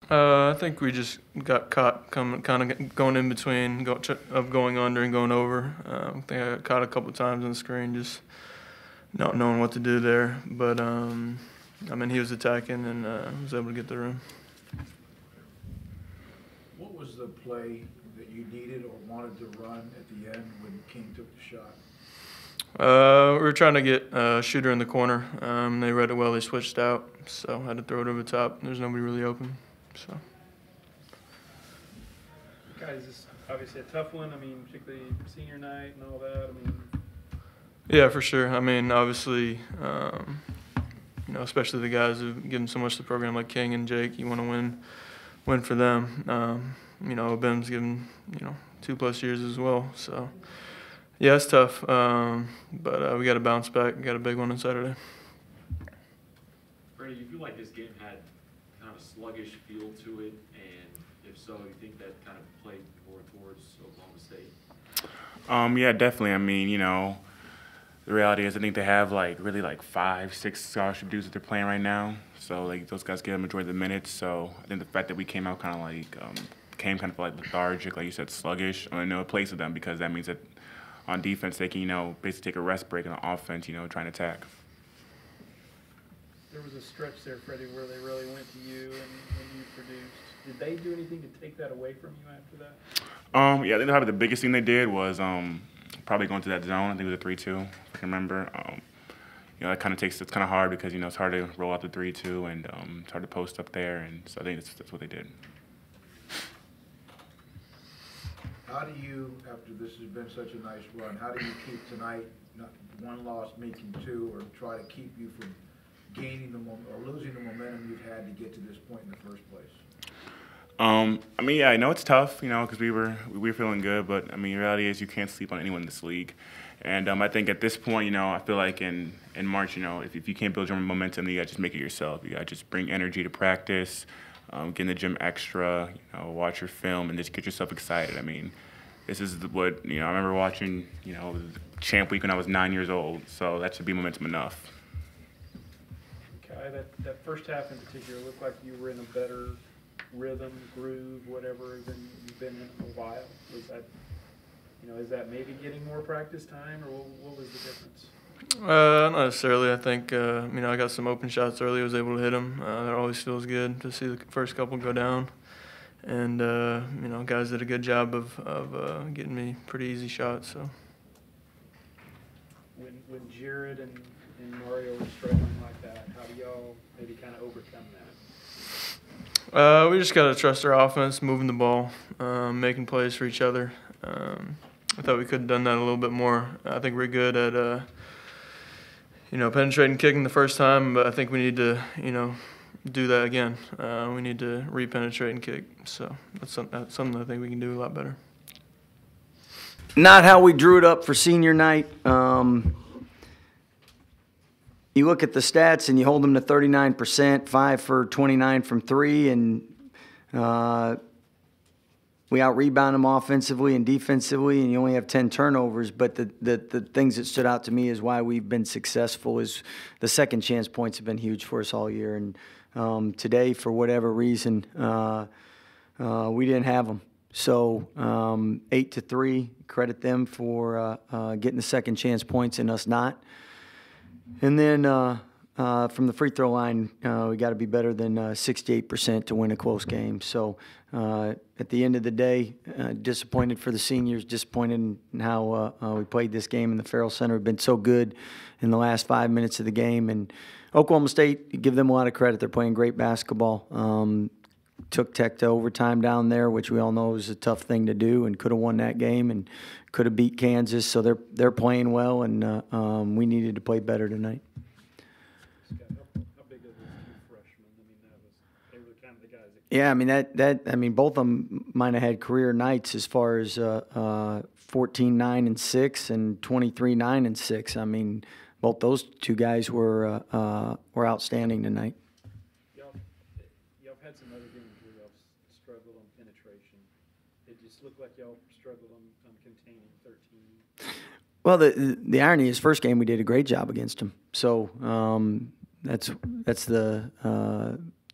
I think we just got caught kind of going in between of going under and going over. I think I got caught a couple times on the screen, just not knowing what to do there. But I mean, he was attacking and was able to get the room. What was the play that you needed or wanted to run at the end when King took the shot? We were trying to get a shooter in the corner. They read it well. They switched out, so I had to throw it over the top. There's nobody really open. So. Guys, this is obviously a tough one. I mean, particularly senior night and all that. I mean, yeah, for sure. I mean, obviously, you know, especially the guys who give them so much to the program, like King and Jake. You want to win for them. You know, Bim's given 2+ years as well. So, yeah, it's tough. But we got to bounce back. We got a big one on Saturday. Freddie, you feel like this game had kind of a sluggish feel to it, and if so, you think that kind of played more towards Oklahoma State? Yeah, definitely. I mean, you know, the reality is I think they have really 5, 6 scholarship dudes that they're playing right now. So like those guys get a majority of the minutes. So I think the fact that we came out kind of lethargic, like you said, sluggish. I know it plays to them because that means that on defense they can basically take a rest break, and on offense try and attack. there was a stretch there, Freddie, where they really went to you and you produced. Did they do anything to take that away from you after that? Yeah, I think probably the biggest thing they did was probably going to that zone. I think it was a 3-2, if I can remember. That kind of it's kind of hard because it's hard to roll out the 3-2 and it's hard to post up there, and so I think that's what they did. How do you, after this has been such a nice run, how do you keep tonight, not one loss, making 2, or try to keep you from gaining or losing the momentum you've had to get to this point in the first place? I mean, yeah, I know it's tough, because we were feeling good, but I mean, the reality is you can't sleep on anyone in this league, and I think at this point, I feel like in March, if you can't build your momentum, you got to just make it yourself. You got to just bring energy to practice, get in the gym extra, watch your film, and just get yourself excited. I mean, this is what I remember watching, Champ Week when I was 9 years old, so that should be momentum enough. Okay, that first half in particular looked like you were in a better rhythm, groove, whatever, than you've been in a while. Was that, is that maybe getting more practice time, or what was the difference? Not necessarily. I think, I got some open shots early. I was able to hit them. That always feels good to see the first couple go down. And, guys did a good job of getting me pretty easy shots. So. When Jared and Mario were struggling like that, how do y'all maybe kind of overcome that? We just got to trust our offense, moving the ball, making plays for each other. I thought we could have done that a little bit more. I think we're good at, penetrating, kicking the first time, but I think we need to, do that again. We need to re-penetrate and kick. So that's something I think we can do a lot better. Not how we drew it up for senior night. You look at the stats and you hold them to 39%, 5 for 29 from 3, and we out-rebound them offensively and defensively, and you only have 10 turnovers. But the things that stood out to me is why we've been successful is the second chance points have been huge for us all year. And today, for whatever reason, we didn't have them. So 8-3, credit them for getting the second chance points and us not. And then from the free throw line, we got to be better than 68% to win a close game. So at the end of the day, disappointed for the seniors, disappointed in how we played this game in the Farrell Center. We've been so good in the last 5 minutes of the game. And Oklahoma State, give them a lot of credit. They're playing great basketball. Took Tech to overtime down there, which we all know is a tough thing to do, and could have won that game and could have beat Kansas. So they're playing well, and we needed to play better tonight. How big are those two freshmen? I mean, they were kind of the guys that. Yeah, I mean both of them might have had career nights as far as 14-9-6 and 23-9-6. I mean, both those two guys were outstanding tonight. Y'all had some other games where y'all struggled on penetration. It just looked like y'all struggled on containing 13. Well, the irony is, first game we did a great job against them. So that's the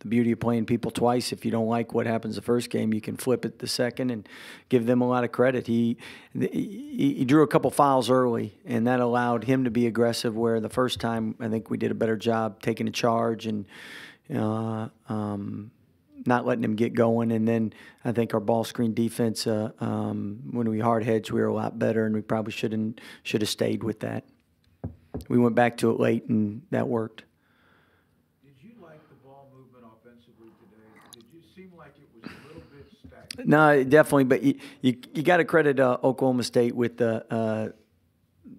the beauty of playing people twice. If you don't like what happens the first game, you can flip it the second and give them a lot of credit. He drew a couple fouls early, and that allowed him to be aggressive, where the first time I think we did a better job taking a charge and not letting him get going. And then I think our ball screen defense, when we hard hedged, we were a lot better, and we probably should have stayed with that. We went back to it late, and that worked. Did you like the ball movement offensively today? Did you seem like it was a little bit stagnant? No, definitely. But you got to credit Oklahoma State with the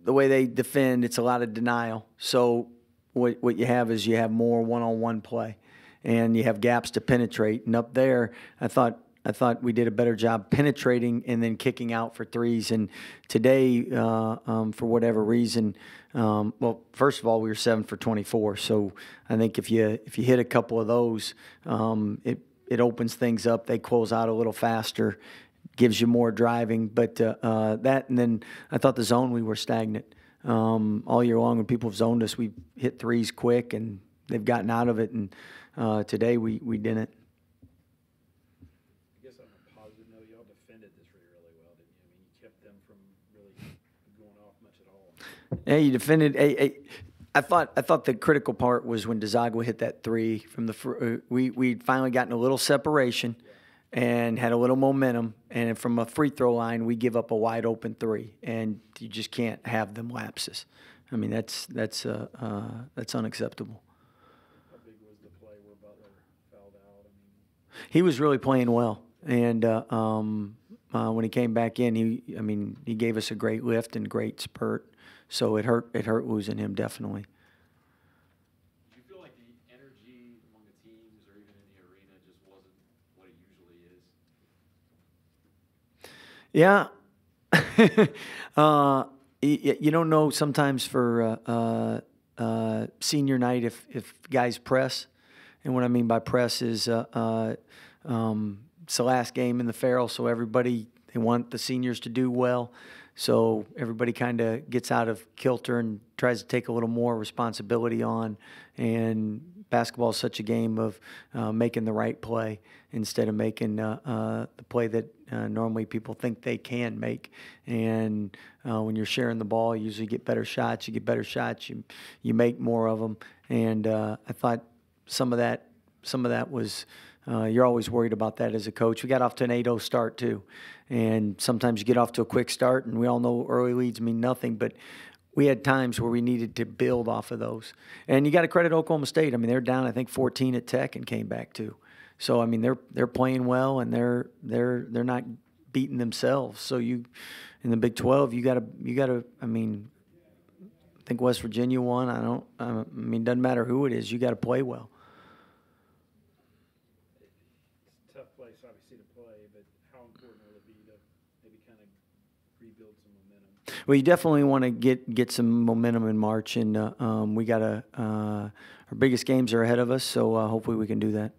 way they defend. It's a lot of denial. So what you have is you have more one-on-one play, and you have gaps to penetrate. And up there, I thought we did a better job penetrating and then kicking out for threes. And today, for whatever reason, well, first of all, we were 7 for 24. So I think if you hit a couple of those, it opens things up. They close out a little faster, gives you more driving. But that, and then I thought the zone, we were stagnant all year long. When people have zoned us, we hit threes quick, and they've gotten out of it. And today we didn't. I guess on a positive note, y'all defended this really well, didn't you? I mean, you kept them from really going off much at all. Yeah, you defended. I thought the critical part was when DeZagua hit that three from the. We'd finally gotten a little separation, and had a little momentum. And from a free throw line, we give up a wide open three, and you just can't have them lapses. I mean, that's unacceptable. How big was the play where Butler fouled out? I mean, He was really playing well, and when he came back in, he gave us a great lift and great spurt. So it hurt losing him, definitely. Do you feel like the energy among the teams or even in the arena just wasn't what it usually is? Yeah. You don't know sometimes for senior night if guys press. And what I mean by press is it's the last game in the Farrell, so everybody, they want the seniors to do well. So everybody kind of gets out of kilter and tries to take a little more responsibility on. And basketball is such a game of making the right play instead of making the play that normally people think they can make. And when you're sharing the ball, you usually get better shots. You get better shots, you make more of them. And I thought some of that was you're always worried about that as a coach. We got off to an 8-0 start too. And sometimes you get off to a quick start, and we all know early leads mean nothing, but we had times where we needed to build off of those. And you got to credit Oklahoma State. I mean, they're down, I think, 14 at Tech and came back too. So I mean, they're playing well, and they're not beating themselves. So you, in the Big 12, you got to. I mean, I think West Virginia won. I mean, doesn't matter who it is. You got to play well. it's a tough place, obviously, to play, but how important will it be to maybe kind of rebuild some momentum? Well, you definitely want to get some momentum in March, and we got our biggest games are ahead of us, so hopefully we can do that.